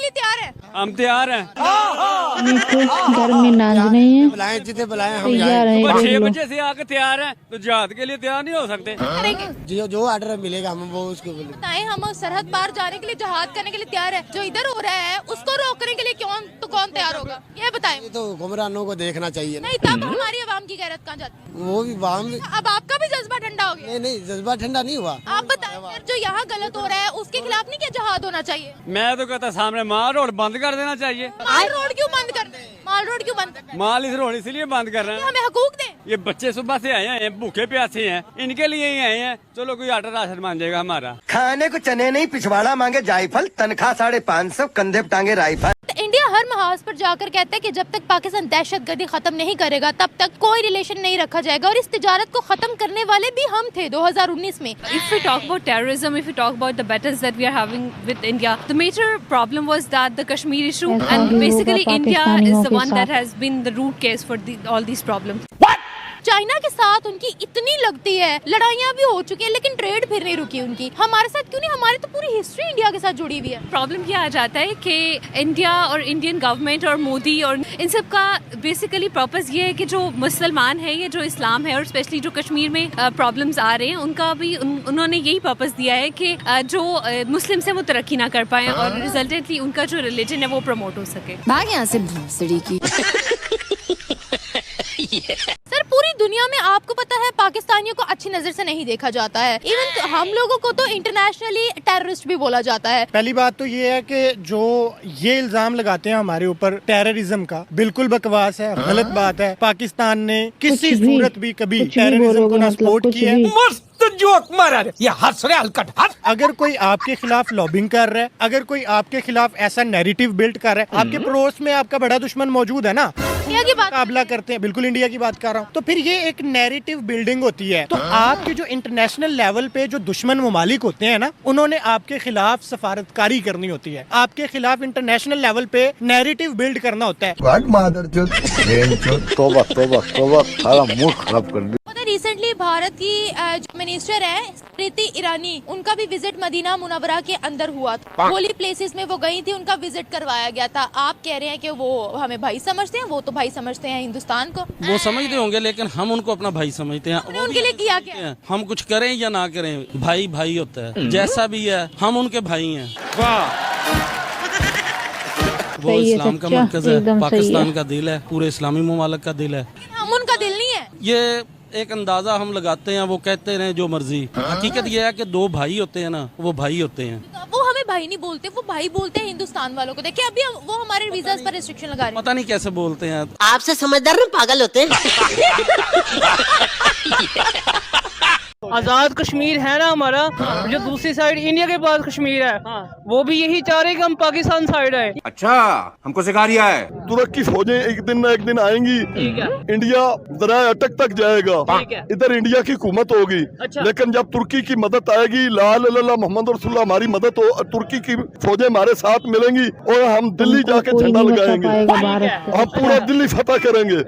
लिए तैयार है? हम तैयार हैं। कुछ घर में नाज नहीं है, बुलाएं जिसे बुलाएं हम तैयार है। सुबह 6 देख लो। बजे से आके तैयार हैं, तो जिहाद के लिए तैयार नहीं हो सकते? करेंगे। जो ऑर्डर मिलेगा हम वो उसको बोले। बताएं, हम सरहद पार जाने के लिए जहाद करने के लिए तैयार है। जो इधर हो रहा है उसको रोकने के लिए कौन तैयार होगा? ये बताएं। ये तो हुक्मरानों को देखना चाहिए ना। नहीं, तब हमारी आवाम की गैरत कहाँ जाती है? वो भी वाम अब आपका भी जज्बा ठंडा हो गया। नहीं जज्बा ठंडा नहीं हुआ। आप बताएं फिर, जो यहाँ गलत हो रहा है उसके खिलाफ नहीं क्या जहाद होना चाहिए? मैं तो कहता सामने माल रोड बंद कर देना चाहिए। माल रोड क्यों बंद कर दें? माल रोड क्यों बंद कर दें? माल इस रोड इसलिए बंद कर रहे हैं, हमें हकूक दें। ये बच्चे सुबह से आए हैं, भूखे प्यासे हैं, इनके लिए ही आए हैं। चलो कोई आटा राशन मान जाएगा हमारा। खाने को चने नहीं, पिछवाड़ा मांगे जायफल, तनख्वाह 550, कंधे पे टांगे राइफल। तो इंडिया हर महाज पर जाकर कहता है कि जब तक पाकिस्तान दहशतगर्दी खत्म नहीं करेगा तब तक कोई रिलेशन नहीं रखा जाएगा, और इस तिजारत को खत्म करने वाले भी हम थे 2019 में। If we talk about terrorism, if we talk about the battles that we are having with India, the major problem was that the Kashmir issue, ऐसा and ही basically होगा India पाकिस्तानियों is the के one that साथ। has been the root cause for all these problems. China के साथ उनकी इतनी लगती है, लड़ाइयाँ भी हो चुकी है, लेकिन ट्रेड फिर नहीं रुकी उनकी। हमारे साथ क्यों नहीं? हमारी तो पूरी हिस्ट्री इंडिया के साथ जुड़ी हुई है। प्रॉब्लम ये आ जाता है कि इंडिया और इंडियन गवर्नमेंट और मोदी और इन सब का बेसिकली पर्पस ये है कि जो मुसलमान है, ये जो इस्लाम है, और स्पेशली जो कश्मीर में प्रॉब्लम्स आ रहे हैं, उनका भी उन्होंने यही पर्पस दिया है कि जो मुस्लिम से वो तरक्की ना कर पाए और रिजल्टेंटली उनका जो रिलीजन है वो प्रमोट हो सके। भाग यहाँ से भूसड़ी की। सर, पूरी दुनिया में आपको पता है पाकिस्तानियों को अच्छी नजर से नहीं देखा जाता है। इवन तो हम लोगों को तो इंटरनेशनली टेररिस्ट भी बोला जाता है। पहली बात तो ये है कि जो ये इल्जाम लगाते हैं हमारे ऊपर टेररिज्म का, बिल्कुल बकवास है, गलत बात है। पाकिस्तान ने किसी सूरत भी कभी टेररिज्म को ना सपोर्ट किया है। मस्त जोक मारा है, ये हंस रहे हलकट हंस। अगर कोई आपके खिलाफ लॉबिंग कर रहा है, अगर कोई आपके खिलाफ ऐसा नैरेटिव बिल्ड कर रहा है, आपके पड़ोस में आपका बड़ा दुश्मन मौजूद है ना, इंडिया की बात मुकाबला करते हैं, बिल्कुल इंडिया की बात कर रहा हूँ, तो फिर ये एक नैरेटिव बिल्डिंग होती है। तो आपके जो इंटरनेशनल लेवल पे जो दुश्मन ममालिक होते हैं ना, उन्होंने आपके खिलाफ सफारतकारी करनी होती है, आपके खिलाफ इंटरनेशनल लेवल पे नैरेटिव बिल्ड करना होता है। रिसेंटली भारत की जो मिनिस्टर है स्मृति ईरानी, उनका भी विजिट मदीना मुनव्वरा के अंदर हुआ था। होली प्लेसेस में वो गई थी, उनका विजिट करवाया गया था। आप कह रहे हैं कि वो हमें भाई समझते हैं, वो तो भाई समझते हैं हिंदुस्तान को। वो समझते होंगे, लेकिन हम उनको अपना भाई समझते हैं। उन्होंने उनके लिए किया क्या? हम कुछ करें या ना करें, भाई भाई होता है, जैसा भी है हम उनके भाई हैं। वो इस्लाम का मरकज है, पाकिस्तान का दिल है, पूरे इस्लामी ममालिक का दिल है। हम उनका दिल नहीं है। ये एक अंदाजा हम लगाते हैं, वो कहते रहे जो मर्जी। हकीकत ये है कि दो भाई होते हैं ना, वो भाई होते हैं। वो हमें भाई नहीं बोलते, वो भाई बोलते हैं हिंदुस्तान वालों को। देखिए अभी वो हमारे वीजा पर रिस्ट्रिक्शन लगा रहे हैं। पता नहीं कैसे बोलते हैं। आपसे समझदार ना पागल होते हैं। आजाद कश्मीर है ना हमारा, जो दूसरी साइड इंडिया के पास कश्मीर है, वो भी यही चाह रहे कि हम पाकिस्तान साइड आए। अच्छा, हमको सिखा रिया है। तुर्क की फौजें एक दिन न एक दिन आएंगी, इंडिया दरिया अटक तक जाएगा, इधर इंडिया की हुकूमत होगी। अच्छा। लेकिन जब तुर्की की मदद आएगी, ला इलाहा मोहम्मद रसूलुल्लाह, हमारी मदद हो, तुर्की की फौजें हमारे साथ मिलेंगी और हम दिल्ली जाके झंडा लगाएंगे, हम पूरा दिल्ली फतह करेंगे।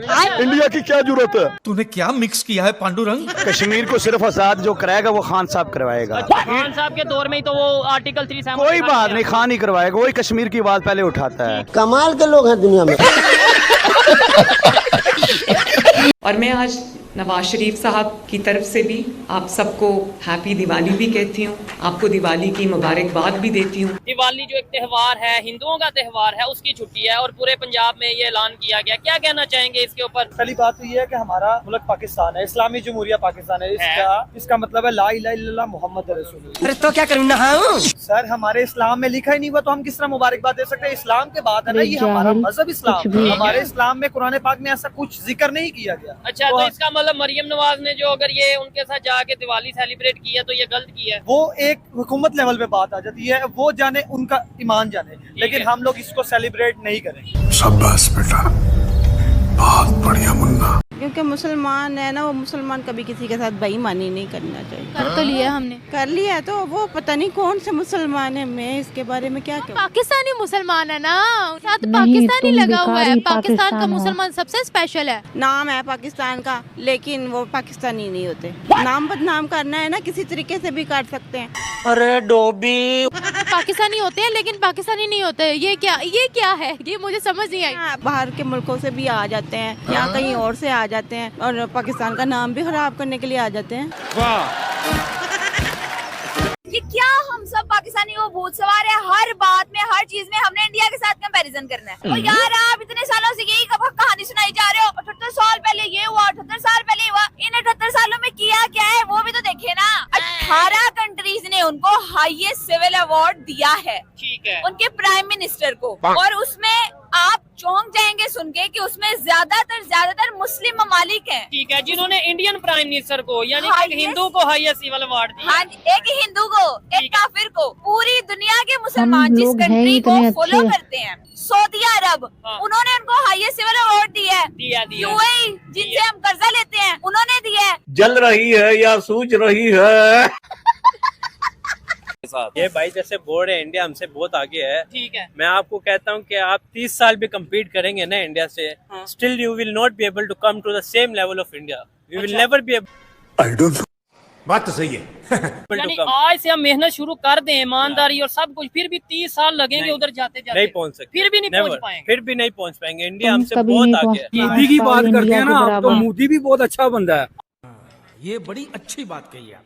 इंडिया की क्या जरूरत है? तूने क्या मिक्स किया है पांडुरंग? कश्मीर को सिर्फ आजाद जो कराएगा वो खान साहब करवाएगा। खान साहब के दौर में तो वो आर्टिकल 3 कोई बात नहीं, खान ही करवाएगा, वही कश्मीर की आवाज पहले उठाता है। कमाल के लोग हैं दुनिया में। और मैं आज नवाज शरीफ साहब की तरफ से भी आप सबको हैप्पी दिवाली भी कहती हूँ, आपको दिवाली की मुबारकबाद भी देती हूँ। दिवाली जो एक त्योहार है, हिंदुओं का त्योहार है, उसकी छुट्टी है और पूरे पंजाब में ये ऐलान किया गया। क्या कहना चाहेंगे इसके ऊपर? पहली बात तो ये है कि हमारा मुल्क पाकिस्तान है, इस्लामी जमहूरिया पाकिस्तान है। इसका मतलब है ला इलाहा इल्लल्लाह मोहम्मद रसूलुल्लाह। अरे तो क्या करूँ, नहाऊं? सर हमारे इस्लाम में लिखा ही नहीं हुआ तो हम किस तरह मुबारकबाद दे सकते हैं? इस्लाम के बाद है ना, ये हमारा मजहब इस्लाम। हमारे इस्लाम में कुरान पाक में ऐसा कुछ जिक्र नहीं किया गया। अच्छा, तो इसका मतलब मरियम नवाज ने जो अगर ये उनके साथ जाके दिवाली सेलिब्रेट किया तो ये गलत किया है? वो एक हुकूमत लेवल पे बात आ जाती है, वो जाने, उनका ईमान जाने, लेकिन हम लोग इसको सेलिब्रेट नहीं करेंगे। शाबाश बेटा, बहुत बढ़िया मुन्ना। क्योंकि मुसलमान है ना, वो मुसलमान कभी किसी के साथ बेईमानी नहीं करना चाहिए। कर तो लिया हमने, कर लिया तो वो पता नहीं कौन से मुसलमान है, मैं इसके बारे में क्या कहूँ। पाकिस्तानी मुसलमान है ना, साथ पाकिस्तानी लगा हुआ है। पाकिस्तान का मुसलमान सबसे स्पेशल है। नाम है पाकिस्तान का, लेकिन वो पाकिस्तानी नहीं होते। नाम बदनाम करना है ना, किसी तरीके से भी कर सकते हैं। अरे डोबी, पाकिस्तानी होते हैं लेकिन पाकिस्तानी नहीं होते। ये क्या है, ये मुझे समझ नहीं आई। बाहर के मुल्कों से भी आ जाते हैं या कहीं और से आ जाते हैं और पाकिस्तान का नाम भी खराब करने के लिए आ जाते हैं। कि क्या हम सब पाकिस्तानी वो भूत सवार है, हर बात में हर चीज में हमने इंडिया के साथ कंपैरिजन करना है। तो यार आप इतने सालों से यही कहानी सुनाई जा रहे हो, 78 साल पहले ये हुआ, 78 साल पहले हुआ। इन 78 सालों में किया क्या है वो भी तो देखे ना। 18 कंट्रीज ने उनको हाईएस्ट सिविल अवार्ड दिया है, ठीक है, उनके प्राइम मिनिस्टर को, और उसमें आप चौंक जाएंगे सुन के कि उसमें ज्यादातर मुस्लिम ममालिक हैं। ठीक है, जिन्होंने इंडियन प्राइम मिनिस्टर को यानी एक हिंदू को हाईएस्ट सिविल अवार्ड दिया। हाँ, एक हिंदू को, एक काफिर को। पूरी दुनिया के मुसलमान जिस कंट्री को फॉलो करते हैं, सऊदी अरब, उन्होंने उनको हाईएस्ट सिविल अवार्ड दिया है। यूएई जिनसे हम कर्जा लेते हैं, उन्होंने दिया है। जल रही है या सूझ रही है? ये भाई जैसे बोर्ड है, इंडिया हमसे बहुत आगे है। ठीक है, मैं आपको कहता हूँ कि आप 30 साल भी कम्पीट करेंगे ना इंडिया से, still you will not be able to come to the same level of India. You will never be able. बात तो सही है। यानी आज से हम मेहनत शुरू कर दें, ईमानदारी और सब कुछ, फिर भी 30 साल लगेंगे उधर जाते जाते, नहीं पहुंच सकते, फिर भी नहीं पहुंच पाएंगे, फिर भी नहीं पहुंच पाएंगे। इंडिया हमसे बहुत आगे है। मोदी की बात करते हैं ना आप, तो मोदी भी बहुत अच्छा बंदा है। ये बड़ी अच्छी बात कही आप।